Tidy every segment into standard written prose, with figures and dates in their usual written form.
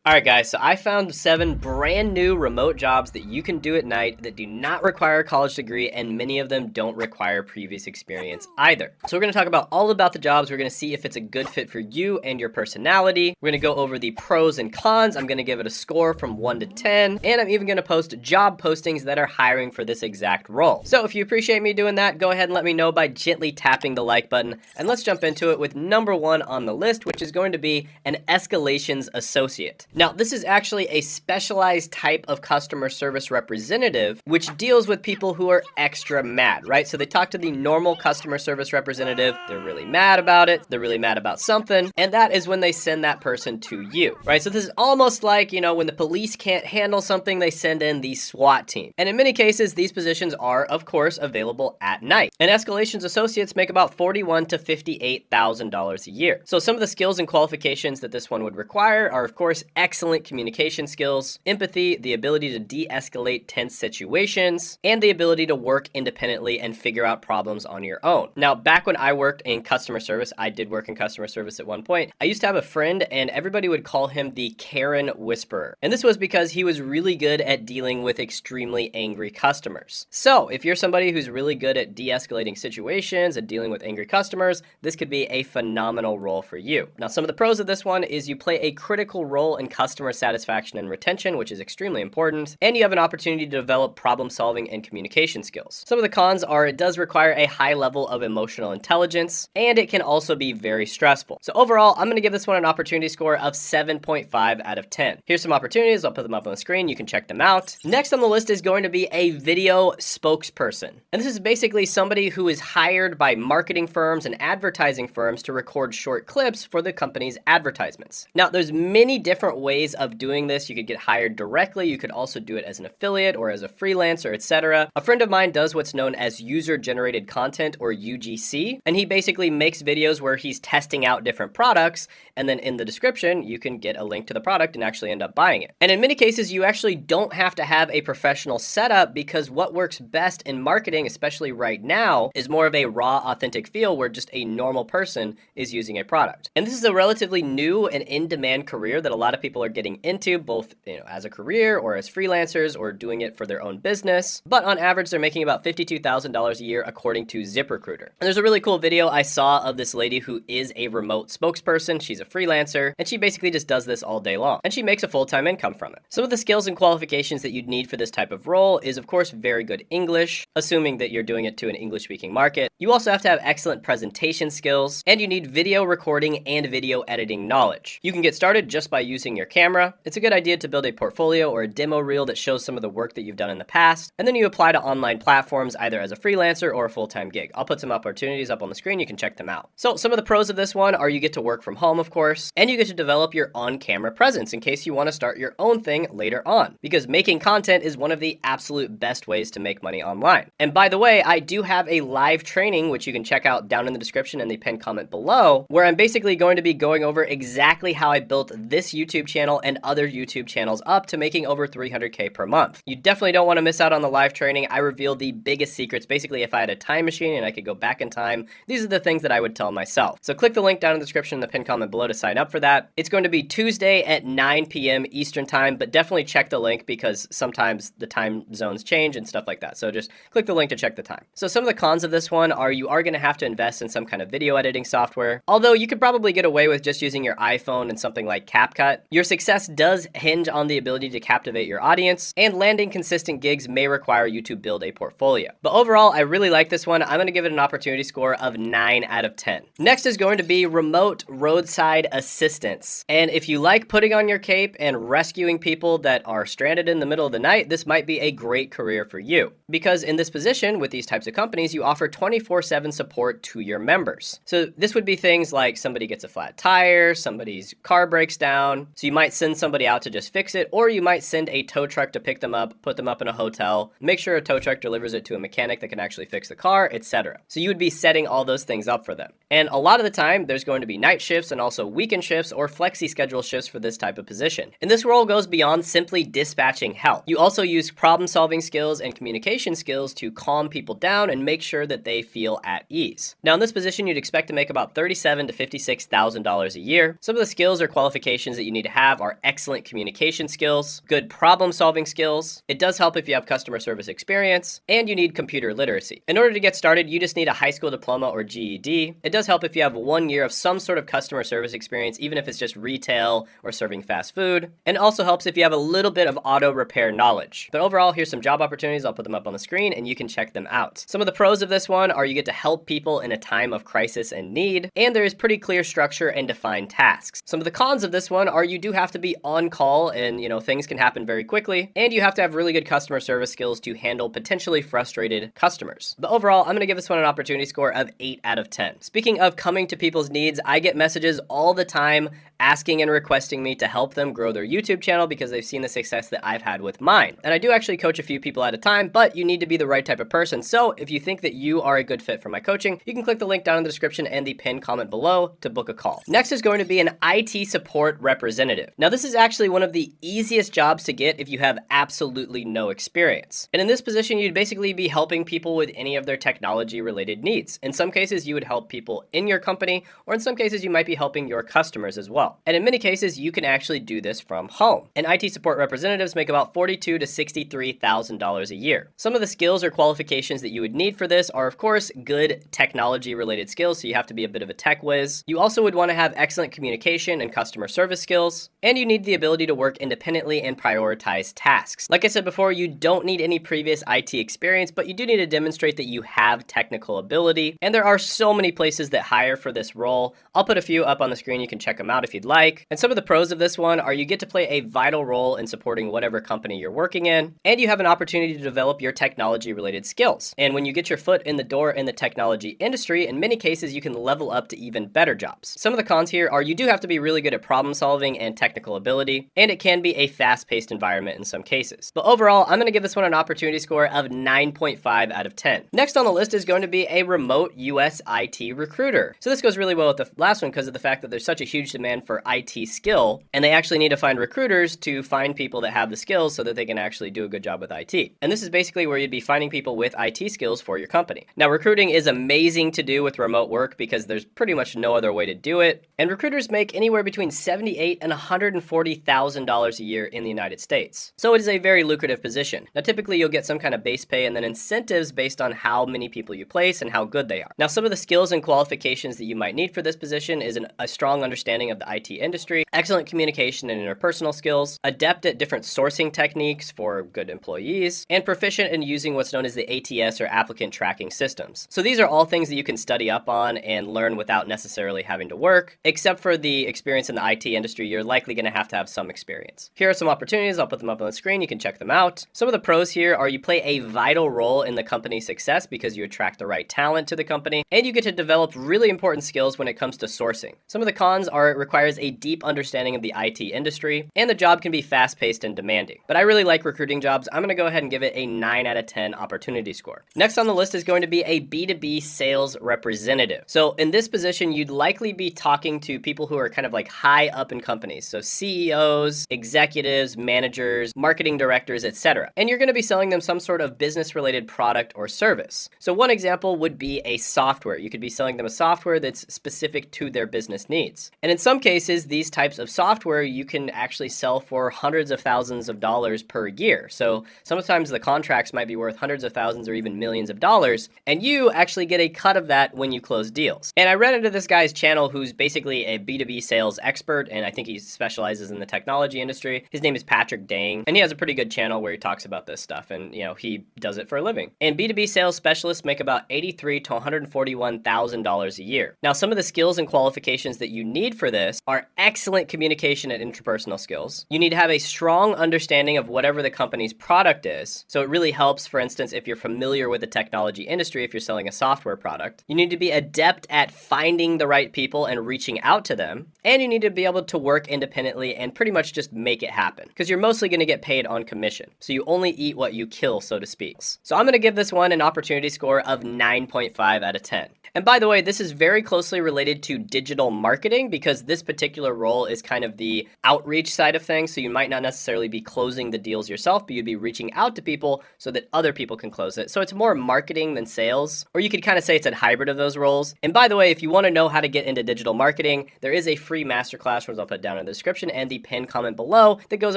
Alright guys, so I found 7 brand new remote jobs that you can do at night that do not require a college degree, and many of them don't require previous experience either. So we're going to talk about all about the jobs. We're going to see if it's a good fit for you and your personality. We're going to go over the pros and cons. I'm going to give it a score from 1 to 10, and I'm even going to post job postings that are hiring for this exact role. So if you appreciate me doing that, go ahead and let me know by gently tapping the like button, and let's jump into it with number 1 on the list, which is going to be an escalations associate. Now, this is actually a specialized type of customer service representative, which deals with people who are extra mad, right? So they talk to the normal customer service representative, they're really mad about it, they're really mad about something, and that is when they send that person to you, right? So this is almost like, when the police can't handle something, they send in the SWAT team. And in many cases, these positions are, of course, available at night. And escalations associates make about $41,000 to $58,000 a year. So some of the skills and qualifications that this one would require are, of course, excellent communication skills, empathy, the ability to de-escalate tense situations, and the ability to work independently and figure out problems on your own. Now, back when I worked in customer service, I did work in customer service at one point, I used to have a friend and everybody would call him the Karen Whisperer. And this was because he was really good at dealing with extremely angry customers. So if you're somebody who's really good at de-escalating situations and dealing with angry customers, this could be a phenomenal role for you. Now, some of the pros of this one is you play a critical role in customer satisfaction and retention, which is extremely important, and you have an opportunity to develop problem solving and communication skills. Some of the cons are it does require a high level of emotional intelligence, and it can also be very stressful. So overall, I'm going to give this one an opportunity score of 7.5 out of 10. Here's some opportunities. I'll put them up on the screen. You can check them out. Next on the list is going to be a video spokesperson. And this is basically somebody who is hired by marketing firms and advertising firms to record short clips for the company's advertisements. Now, there's many different ways of doing this. You could get hired directly. You could also do it as an affiliate or as a freelancer, etc. A friend of mine does what's known as user-generated content, or UGC, and he basically makes videos where he's testing out different products, and then in the description, you can get a link to the product and actually end up buying it. And in many cases, you actually don't have to have a professional setup, because what works best in marketing, especially right now, is more of a raw, authentic feel where just a normal person is using a product. And this is a relatively new and in-demand career that a lot of people are getting into, both as a career or as freelancers or doing it for their own business. But on average, they're making about $52,000 a year according to ZipRecruiter. And there's a really cool video I saw of this lady who is a remote spokesperson. She's a freelancer, and she basically just does this all day long, and she makes a full-time income from it. Some of the skills and qualifications that you'd need for this type of role is, of course, very good English, assuming that you're doing it to an English-speaking market. You also have to have excellent presentation skills, and you need video recording and video editing knowledge. You can get started just by using your camera. It's a good idea to build a portfolio or a demo reel that shows some of the work that you've done in the past, and then you apply to online platforms either as a freelancer or a full-time gig. I'll put some opportunities up on the screen. You can check them out. So some of the pros of this one are you get to work from home, of course, and you get to develop your on-camera presence in case you want to start your own thing later on, because making content is one of the absolute best ways to make money online. And by the way, I do have a live training, which you can check out down in the description and the pinned comment below, where I'm basically going to be going over exactly how I built this YouTube channel and other YouTube channels up to making over 300K per month. You definitely don't want to miss out on the live training. I reveal the biggest secrets. Basically, if I had a time machine and I could go back in time, these are the things that I would tell myself. So click the link down in the description and the pinned comment below to sign up for that. It's going to be Tuesday at 9 p.m. Eastern time, but definitely check the link because sometimes the time zones change and stuff like that. So just click the link to check the time. So some of the cons of this one are you are going to have to invest in some kind of video editing software, although you could probably get away with just using your iPhone and something like CapCut. Your success does hinge on the ability to captivate your audience, and landing consistent gigs may require you to build a portfolio. But overall, I really like this one. I'm going to give it an opportunity score of 9 out of 10. Next is going to be remote roadside assistance. And if you like putting on your cape and rescuing people that are stranded in the middle of the night, this might be a great career for you. Because in this position, with these types of companies, you offer 24/7 support to your members. So this would be things like somebody gets a flat tire, somebody's car breaks down. So you might send somebody out to just fix it, or you might send a tow truck to pick them up, put them up in a hotel, make sure a tow truck delivers it to a mechanic that can actually fix the car, etc. So you would be setting all those things up for them. And a lot of the time, there's going to be night shifts and also weekend shifts or flexi schedule shifts for this type of position. And this role goes beyond simply dispatching help. You also use problem solving skills and communication skills to calm people down and make sure that they feel at ease. Now in this position, you'd expect to make about $37,000 to $56,000 a year. Some of the skills or qualifications that you need to to have are excellent communication skills, good problem solving skills. It does help if you have customer service experience, and you need computer literacy. In order to get started, you just need a high school diploma or GED. It does help if you have 1 year of some sort of customer service experience, even if it's just retail or serving fast food. And it also helps if you have a little bit of auto repair knowledge. But overall, here's some job opportunities. I'll put them up on the screen and you can check them out. Some of the pros of this one are you get to help people in a time of crisis and need, and there is pretty clear structure and defined tasks. Some of the cons of this one are you do have to be on call and things can happen very quickly, and you have to have really good customer service skills to handle potentially frustrated customers. But overall, I'm going to give this one an opportunity score of 8 out of 10. Speaking of coming to people's needs, I get messages all the time asking and requesting me to help them grow their YouTube channel because they've seen the success that I've had with mine. And I do actually coach a few people at a time, but you need to be the right type of person. So if you think that you are a good fit for my coaching, you can click the link down in the description and the pinned comment below to book a call. Next is going to be an IT support representative. Now this is actually one of the easiest jobs to get if you have absolutely no experience. And in this position, you'd basically be helping people with any of their technology related needs. In some cases, you would help people in your company, or in some cases, you might be helping your customers as well. And in many cases, you can actually do this from home. And IT support representatives make about $42,000 to $63,000 a year. Some of the skills or qualifications that you would need for this are, of course, good technology related skills. So you have to be a bit of a tech whiz. You also would want to have excellent communication and customer service skills. And you need the ability to work independently and prioritize tasks. Like I said before, you don't need any previous IT experience, but you do need to demonstrate that you have technical ability. And there are so many places that hire for this role. I'll put a few up on the screen. You can check them out if you'd like. And some of the pros of this one are you get to play a vital role in supporting whatever company you're working in, and you have an opportunity to develop your technology related skills. And when you get your foot in the door in the technology industry, in many cases, you can level up to even better jobs. Some of the cons here are you do have to be really good at problem solving and technical ability, and it can be a fast-paced environment in some cases. But overall, I'm going to give this one an opportunity score of 9.5 out of 10. Next on the list is going to be a remote US IT recruiter. So this goes really well with the last one because of the fact that there's such a huge demand for IT skill, and they actually need to find recruiters to find people that have the skills so that they can actually do a good job with IT. And this is basically where you'd be finding people with IT skills for your company. Now, recruiting is amazing to do with remote work because there's pretty much no other way to do it. And recruiters make anywhere between $78,000 and $140,000 a year in the United States. So it is a very lucrative position. Now, typically you'll get some kind of base pay and then incentives based on how many people you place and how good they are. Now, some of the skills and qualifications that you might need for this position is a strong understanding of the IT industry, excellent communication and interpersonal skills, adept at different sourcing techniques for good employees, and proficient in using what's known as the ATS or applicant tracking systems. So these are all things that you can study up on and learn without necessarily having to work. Except for the experience in the IT industry, you're likely going to have some experience. Here are some opportunities. I'll put them up on the screen. You can check them out. Some of the pros here are you play a vital role in the company's success because you attract the right talent to the company, and you get to develop really important skills when it comes to sourcing. Some of the cons are it requires a deep understanding of the IT industry, and the job can be fast-paced and demanding. But I really like recruiting jobs. I'm going to go ahead and give it a 9 out of 10 opportunity score. Next on the list is going to be a B2B sales representative. So in this position, you'd likely be talking to people who are kind of like high up in companies. So CEOs, executives, managers, marketing directors, etc. And you're going to be selling them some sort of business-related product or service. So one example would be a software. You could be selling them a software that's specific to their business needs. And in some cases, these types of software you can actually sell for hundreds of thousands of dollars per year. So sometimes the contracts might be worth hundreds of thousands or even millions of dollars, and you actually get a cut of that when you close deals. And I ran into this guy's channel who's basically a B2B sales expert, and I think he specializes in the technology industry. His name is Patrick Dang, and he has a pretty good channel where he talks about this stuff, and he does it for a living. And B2B sales specialists make about $83,000 to $141,000 a year. Now, some of the skills and qualifications that you need for this are excellent communication and interpersonal skills. You need to have a strong understanding of whatever the company's product is. So it really helps, for instance, if you're familiar with the technology industry, if you're selling a software product. You need to be adept at finding the right people and reaching out to them. And you need to be able to work independently and pretty much just make it happen, because you're mostly going to get paid on commission. So you only eat what you kill, so to speak. So I'm going to give this one an opportunity score of 9.5 out of 10. And by the way, this is very closely related to digital marketing because this particular role is kind of the outreach side of things. So you might not necessarily be closing the deals yourself, but you'd be reaching out to people so that other people can close it. So it's more marketing than sales, or you could kind of say it's a hybrid of those roles. And by the way, if you want to know how to get into digital marketing, there is a free masterclass, which I'll put down in the description and the pinned comment below that goes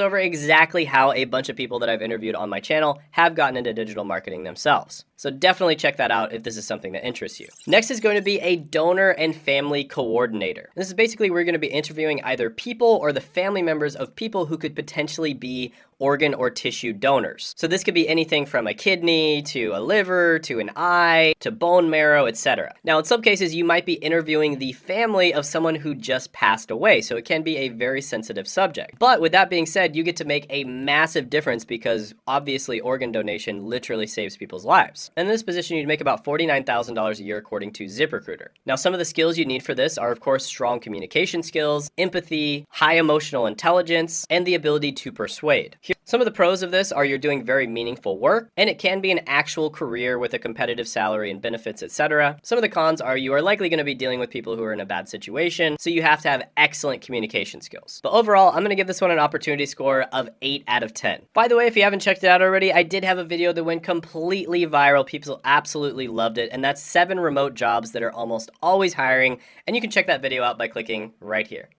over exactly how a bunch of people that I've interviewed on my channel have gotten into digital marketing themselves. So definitely check that out if this is something that interests you. Next is going to be a donor and family coordinator. This is basically where you're going to be interviewing either people or the family members of people who could potentially be organ or tissue donors. So this could be anything from a kidney to a liver to an eye to bone marrow, etc. Now, in some cases, you might be interviewing the family of someone who just passed away, so it can be a very sensitive subject. But with that being said, you get to make a massive difference because obviously organ donation literally saves people's lives. In this position, you'd make about $49,000 a year according to ZipRecruiter. Now, some of the skills you need for this are, of course, strong communication skills, empathy, high emotional intelligence, and the ability to persuade. Some of the pros of this are you're doing very meaningful work, and it can be an actual career with a competitive salary and benefits, etc. Some of the cons are you are likely going to be dealing with people who are in a bad situation, so you have to have excellent communication skills. But overall, I'm going to give this one an opportunity score of 8 out of 10. By the way, if you haven't checked it out already, I did have a video that went completely viral. People absolutely loved it, and that's 7 remote jobs that are almost always hiring, and you can check that video out by clicking right here.